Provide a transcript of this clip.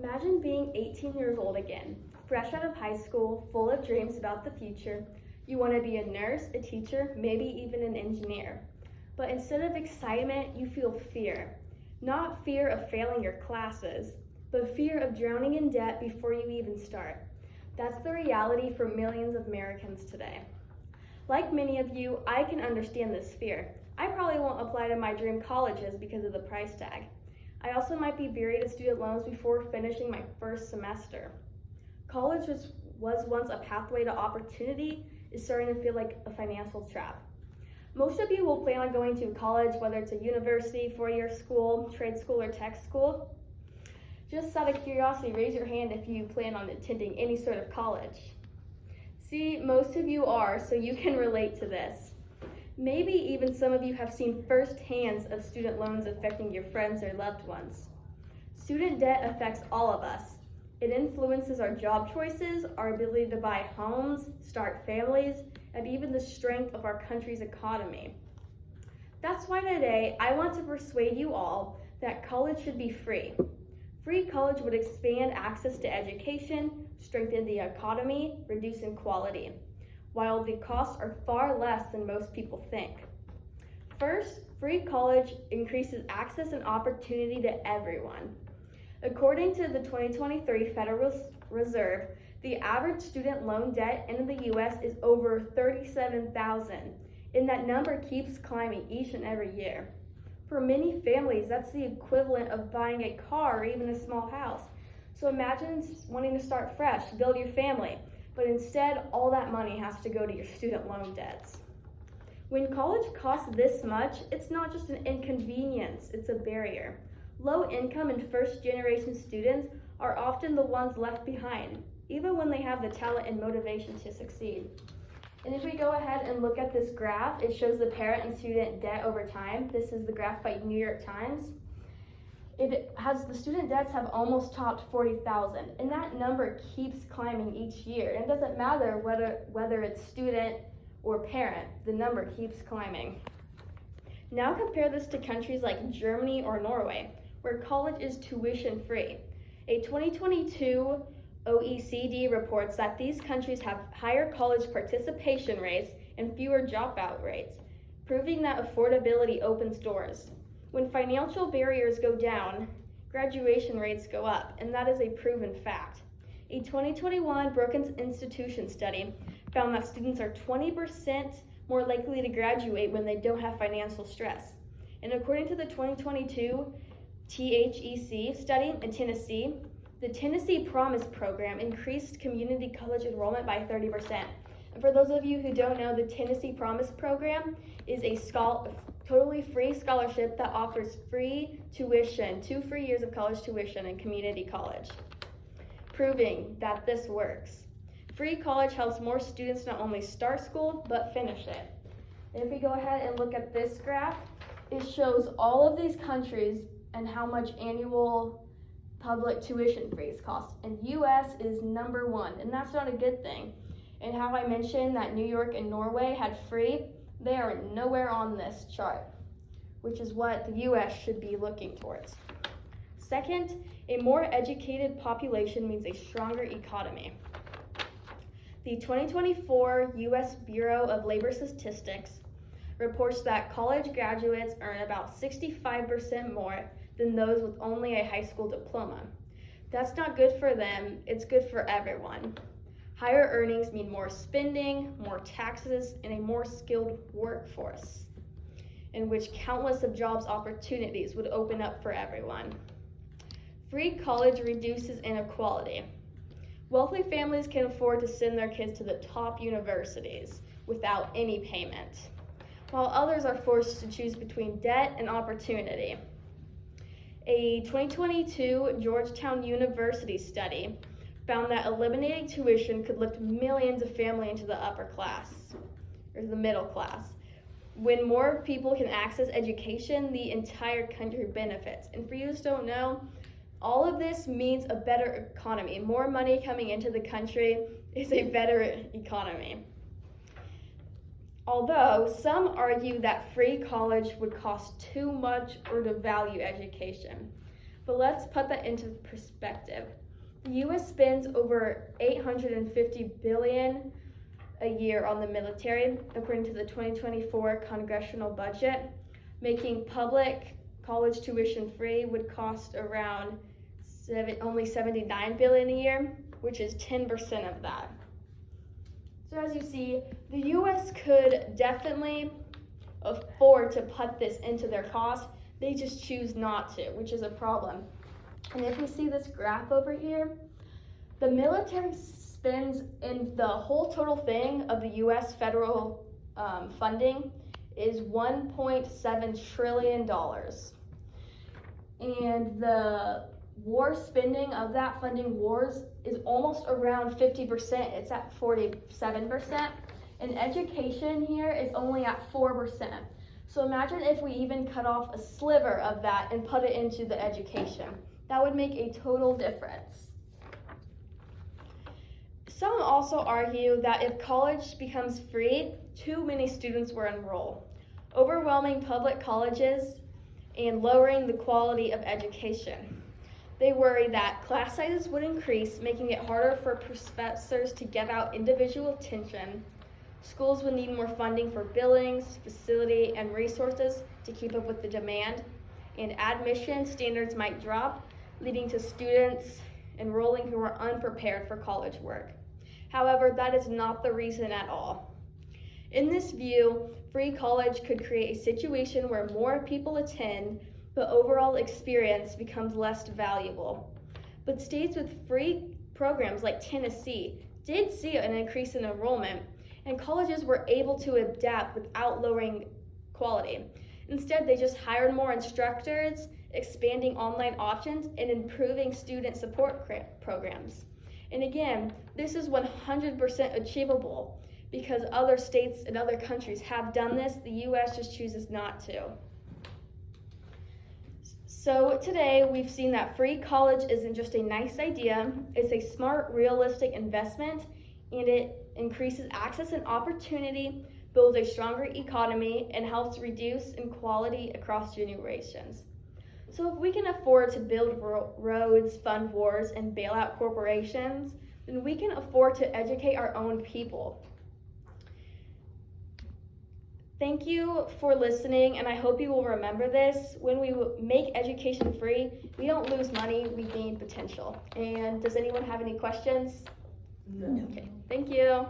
Imagine being 18 years old again, fresh out of high school, full of dreams about the future. You want to be a nurse, a teacher, maybe even an engineer. But instead of excitement, you feel fear. Not fear of failing your classes, but fear of drowning in debt before you even start. That's the reality for millions of Americans today. Like many of you, I can understand this fear. I probably won't apply to my dream colleges because of the price tag. I also might be buried in student loans before finishing my first semester. College was once a pathway to opportunity is starting to feel like a financial trap. Most of you will plan on going to college, whether it's a university, four-year school, trade school, or tech school. Just out of curiosity, raise your hand if you plan on attending any sort of college. See, most of you are, so you can relate to this. Maybe even some of you have seen firsthand of student loans affecting your friends or loved ones. Student debt affects all of us. It influences our job choices, our ability to buy homes, start families, and even the strength of our country's economy. That's why today I want to persuade you all that college should be free. Free college would expand access to education, strengthen the economy, reduce inequality, while the costs are far less than most people think. First, free college increases access and opportunity to everyone. According to the 2023 Federal Reserve, the average student loan debt in the U.S. is over $37,000, and that number keeps climbing each and every year. For many families, that's the equivalent of buying a car or even a small house. So imagine wanting to start fresh, build your family, but instead all that money has to go to your student loan debts. When college costs this much, it's not just an inconvenience, it's a barrier. Low income and first generation students are often the ones left behind, even when they have the talent and motivation to succeed. And if we go ahead and look at this graph, it shows the parent and student debt over time. This is the graph by New York Times. It has the student debts have almost topped 40,000, and that number keeps climbing each year. And it doesn't matter whether it's student or parent, the number keeps climbing. Now compare this to countries like Germany or Norway, where college is tuition free. A 2022 OECD reports that these countries have higher college participation rates and fewer dropout rates, proving that affordability opens doors. When financial barriers go down, graduation rates go up, and that is a proven fact. A 2021 Brookings Institution study found that students are 20% more likely to graduate when they don't have financial stress. And according to the 2022 THEC study in Tennessee, the Tennessee Promise program increased community college enrollment by 30%. And for those of you who don't know, the Tennessee Promise program is a totally free scholarship that offers free tuition, 2 free years of college tuition in community college, proving that this works. Free college helps more students not only start school, but finish it. And if we go ahead and look at this graph, it shows all of these countries and how much annual public tuition fees cost. And US is number 1, and that's not a good thing. And how I mentioned that New York and Norway had free, they are nowhere on this chart, which is what the US should be looking towards. Second, a more educated population means a stronger economy. The 2024 US Bureau of Labor Statistics reports that college graduates earn about 65% more than those with only a high school diploma. That's not good for them, it's good for everyone. Higher earnings mean more spending, more taxes, and a more skilled workforce, in which countless of jobs opportunities would open up for everyone. Free college reduces inequality. Wealthy families can afford to send their kids to the top universities without any payment, while others are forced to choose between debt and opportunity. A 2022 Georgetown University study found that eliminating tuition could lift millions of families into the upper class, or the middle class. When more people can access education, the entire country benefits. And for you who don't know, all of this means a better economy. More money coming into the country is a better economy. Although some argue that free college would cost too much or devalue education. But let's put that into perspective. The U.S. spends over $850 billion a year on the military, according to the 2024 congressional budget. Making public college tuition free would cost around only $79 billion a year, which is 10% of that. So as you see, the U.S. could definitely afford to put this into their cost. They just choose not to, which is a problem. And if we see this graph over here, the military spends in the whole total thing of the U.S. federal funding is $1.7 trillion. And the war spending of that funding wars is almost around 50%. It's at 47%. And education here is only at 4%. So imagine if we even cut off a sliver of that and put it into the education. That would make a total difference. Some also argue that if college becomes free, too many students will enroll, overwhelming public colleges and lowering the quality of education. They worry that class sizes would increase, making it harder for professors to give out individual attention. Schools would need more funding for buildings, facility, and resources to keep up with the demand, and admission standards might drop, leading to students enrolling who are unprepared for college work. However, that is not the reason at all. In this view, free college could create a situation where more people attend, but overall experience becomes less valuable. But states with free programs like Tennessee did see an increase in enrollment, and colleges were able to adapt without lowering quality. Instead, they just hired more instructors, expanding online options, and improving student support programs. And again, this is 100% achievable because other states and other countries have done this. The U.S. just chooses not to. So today we've seen that free college isn't just a nice idea, it's a smart, realistic investment, and it increases access and opportunity, builds a stronger economy, and helps reduce inequality across generations. So if we can afford to build roads, fund wars, and bail out corporations, then we can afford to educate our own people. Thank you for listening, and I hope you will remember this. When we make education free, we don't lose money, we gain potential. And does anyone have any questions? No. Okay, thank you.